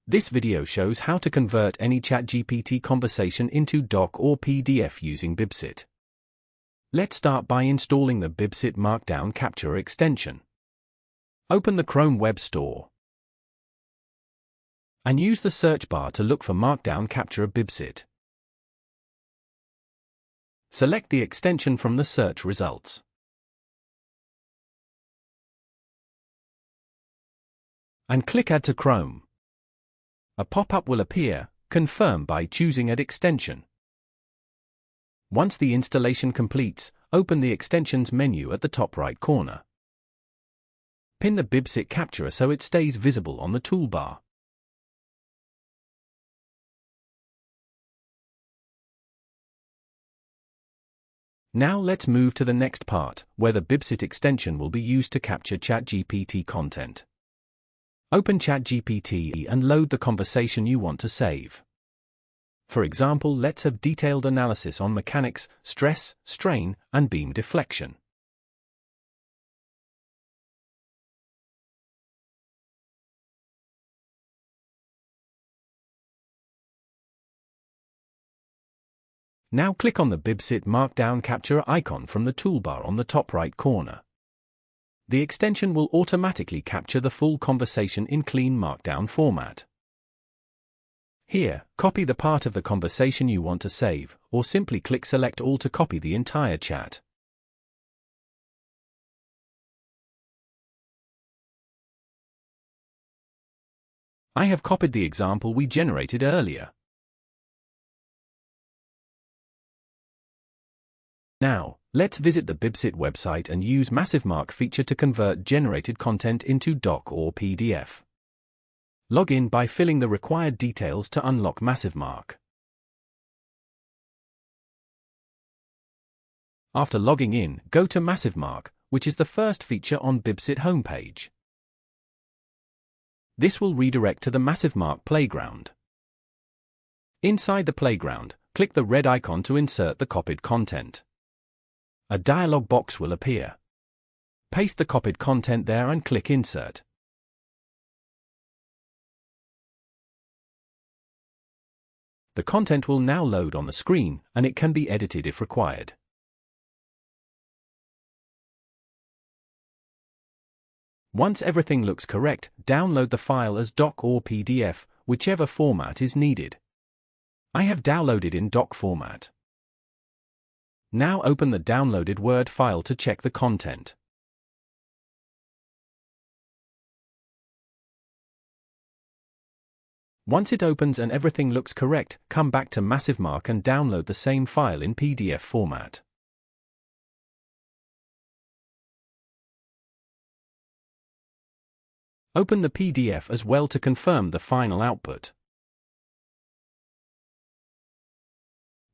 This video shows how to convert any ChatGPT conversation into doc or PDF using bibcit. Let's start by installing the bibcit Markdown Capture extension. Open the Chrome Web Store and use the search bar to look for Markdown Capture bibcit. Select the extension from the search results. And click Add to Chrome. A pop-up will appear. Confirm by choosing Add extension. Once the installation completes, open the Extensions menu at the top right corner. Pin the bibcit capture so it stays visible on the toolbar. Now let's move to the next part, where the bibcit extension will be used to capture ChatGPT content. Open ChatGPT and load the conversation you want to save. For example, let's have detailed analysis on mechanics, stress, strain, and beam deflection. Now click on the bibcit Markdown Capture icon from the toolbar on the top right corner. The extension will automatically capture the full conversation in clean Markdown format. Here, copy the part of the conversation you want to save, or simply click Select All to copy the entire chat. I have copied the example we generated earlier. Now, let's visit the bibcit website and use MassiveMark feature to convert generated content into doc or PDF. Log in by filling the required details to unlock MassiveMark. After logging in, go to MassiveMark, which is the first feature on bibcit homepage. This will redirect to the MassiveMark playground. Inside the playground, click the red icon to insert the copied content. A dialog box will appear. Paste the copied content there and click Insert. The content will now load on the screen, and it can be edited if required. Once everything looks correct, download the file as doc or PDF, whichever format is needed. I have downloaded in doc format. Now open the downloaded Word file to check the content. Once it opens and everything looks correct, come back to MassiveMark and download the same file in PDF format. Open the PDF as well to confirm the final output.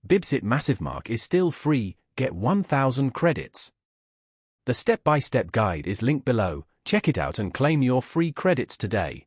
Bibcit MassiveMark is still free. Get 1,000 credits. The step-by-step guide is linked below. Check it out and claim your free credits today.